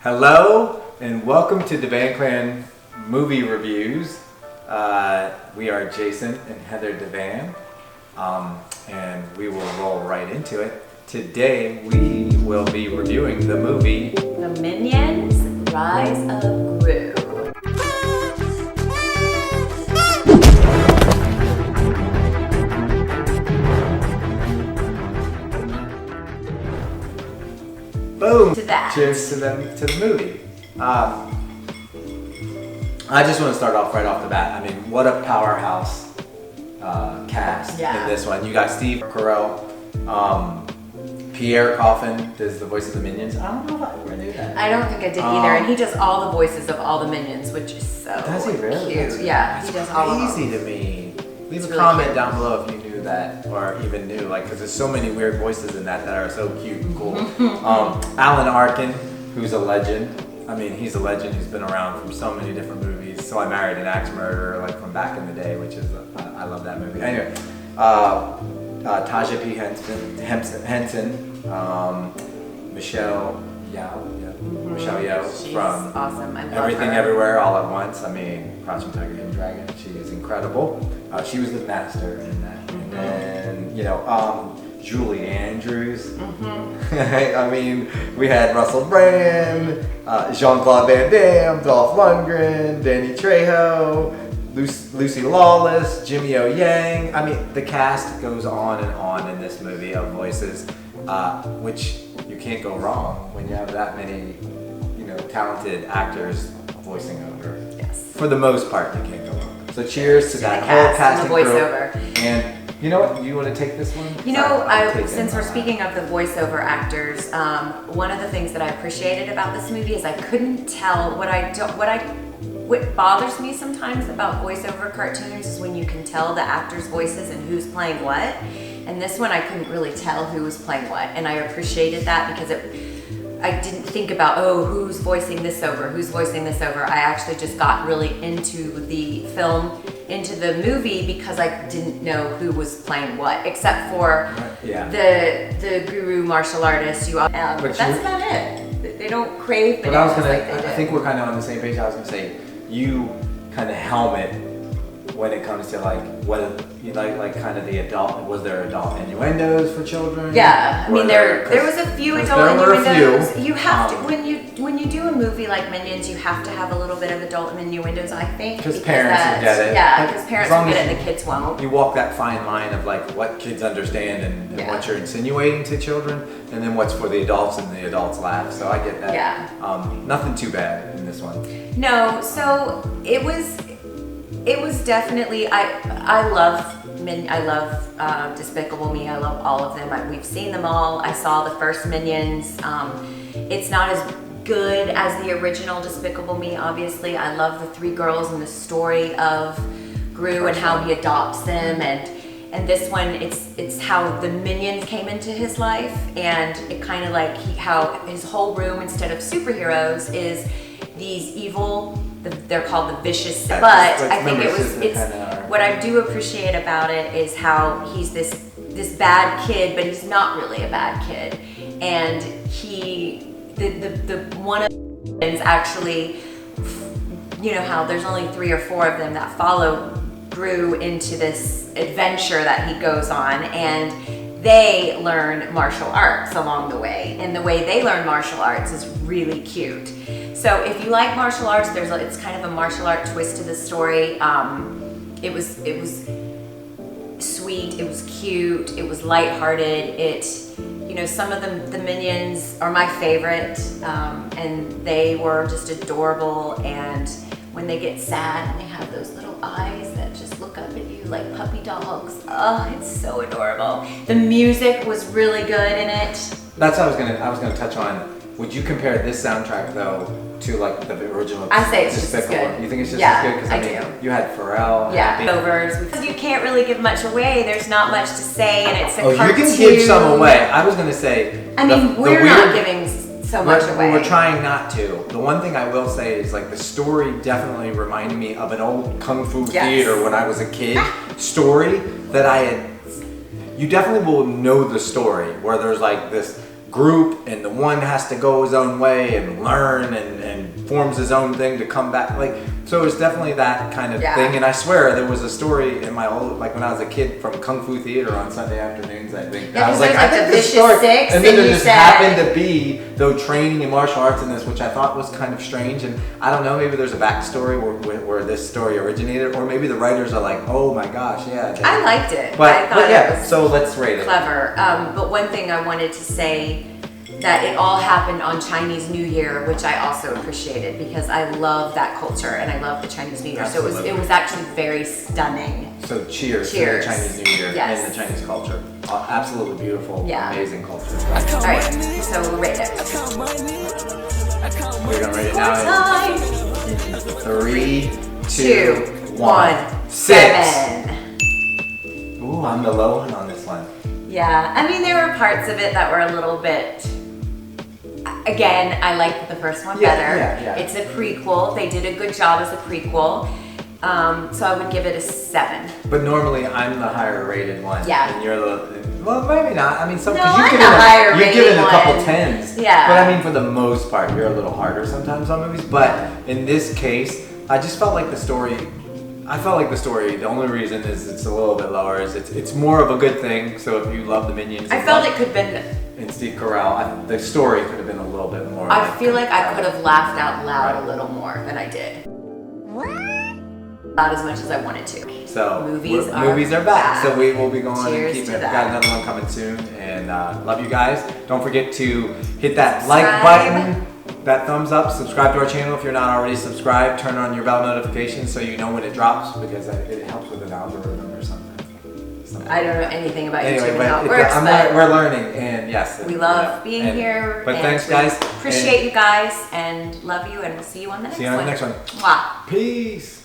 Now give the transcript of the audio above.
Hello and welcome to Devan Clan Movie Reviews. We are Jason and Heather Devan, and we will roll right into it. Today we will be reviewing the movie The Minions Rise of Gru. Boom! To that. Cheers to the movie. I just want to start off right off the bat. I mean, what a powerhouse cast in this one. You got Steve Carell, Pierre Coffin does the voice of the Minions. I don't know if I ever knew that. I don't think I did either, and he does all the voices of all the Minions, which is so Does he really? cute. Yeah, he does all of them. Crazy to me. Leave a really comment cute. down below if you knew that, or even knew, because there's so many weird voices in that are so cute and cool. Alan Arkin, who's a legend. I mean, he's a legend. He's been around from so many different movies. So I Married an Axe Murderer, like from back in the day, which is I love that movie. Anyway, Taja P. Henson, Michelle Yeoh She's from awesome. I love Everything her. Everywhere All at Once. I mean, Crouching Tiger, Hidden Dragon. She is incredible. She was the master in that. And then, Julie Andrews. I mean, we had Russell Brand, Jean-Claude Van Damme, Dolph Lundgren, Danny Trejo, Lucy Lawless, Jimmy O Yang. I mean, the cast goes on and on in this movie of voices, which you can't go wrong when you have that many, talented actors voicing over. Yes. For the most part, you can't go wrong. So cheers to that the whole cast cast and the and crew. voiceover. And you know what? You want to take this one? Since we're speaking of the voiceover actors, one of the things that I appreciated about this movie is I couldn't tell what bothers me sometimes about voiceover cartoons is when you can tell the actors' voices and who's playing what. And this one I couldn't really tell who was playing what, and I appreciated that because I didn't think about, who's voicing this over, who's voicing this over. I actually just got really into the film, into the movie, because I didn't know who was playing what, except for the guru martial artist. But that's about it. They don't crave bananas like they did. I think we're kind of on the same page. I was going to say, you kind of helmet when it comes to what you like kind of the adult. Was there adult innuendos for children? Yeah, I mean there was a few adult innuendos. You have to when you do a movie like Minions, you have to have a little bit of adult innuendos, I think, because parents will get it. Yeah, because parents will get it and the kids won't. You walk that fine line of what kids understand and what you're insinuating to children, and then what's for the adults and the adults laugh. So I get that. Yeah. Nothing too bad in this one. No, so it was definitely I love Despicable Me. I love all of them. We've seen them all. I saw the first Minions. It's not as good as the original Despicable Me, obviously. I love the three girls and the story of Gru and how he adopts them, and this one it's how the Minions came into his life, and it kind of how his whole room, instead of superheroes, is these evil. They're called the vicious, but I think what I do appreciate about it is how he's this bad kid, but he's not really a bad kid, and the one of is actually, how there's only 3 or 4 of them that follow Gru into this adventure that he goes on, and they learn martial arts along the way, and the way they learn martial arts is really cute. So if you like martial arts, it's kind of a martial art twist to the story. It was sweet, it was cute, it was lighthearted. Some of the Minions are my favorite, and they were just adorable. And when they get sad, and they have those little eyes that just look up at you like puppy dogs. Oh, it's so adorable. The music was really good in it. That's what I was gonna touch on. Would you compare this soundtrack though to the original? I say it's just as Despicable? good. You think it's just as good? Because I do. You had Pharrell. Because you can't really give much away. There's not much to say, and it's a cartoon. You can give some away. I was gonna say. We're not giving so much away. We're trying not to. The one thing I will say is the story definitely reminded me of an old kung fu theater when I was a kid story that I had. You definitely will know the story where there's this group, and the one has to go his own way and learn and forms his own thing to come back. Like, so it's definitely that kind of thing. And I swear there was a story in my old, like when I was a kid, from Kung Fu Theater on Sunday afternoons, I think. Yeah, I was like, I think this story. And then there just happened to be, though, training in martial arts in this, which I thought was kind of strange. And I don't know, maybe there's a backstory where this story originated, or maybe the writers are like, oh my gosh, yeah. I liked it. But, I thought yeah, it was so let's rate it. clever. But one thing I wanted to say, that it all happened on Chinese New Year, which I also appreciated because I love that culture and I love the Chinese New Year. Absolutely. So it was actually very stunning. So cheers to the Chinese New Year and the Chinese culture. Absolutely beautiful, amazing culture. All right, so we'll rate it. We're gonna rate it now in 3, 2, 1, 6. Ooh, I'm the low one on this one. Yeah, I mean, there were parts of it that were a little bit, again, I liked the first one better. Yeah. It's a prequel. They did a good job as a prequel. So I would give it a 7. But normally I'm the higher rated one. Yeah. And you're the, well, maybe not. I mean, some, No, cause I'm the higher rated you've given a one. couple 10s. Yeah. But I mean, for the most part, you're a little harder sometimes on movies. But in this case, I just felt like the story, the only reason is it's a little bit lower is it's more of a good thing. So if you love the Minions, I felt it could have been. And Steve Carell, the story could have been a little bit more. I feel like I could have laughed out loud a little more than I did. Not as much as I wanted to. So movies are back. So we will be going Cheers and keep to it. that. Got another one coming soon, and love you guys. Don't forget to hit that like button, that thumbs up, subscribe to our channel if you're not already subscribed. Turn on your bell notifications so you know when it drops, because it helps with an algorithm or something. I don't know anything about anyway, YouTube and how it works, we're learning, and yes, we love being here. But thanks, guys. Appreciate you guys and love you, and we'll see you on the next one. See you on the next one. Mwah. Peace.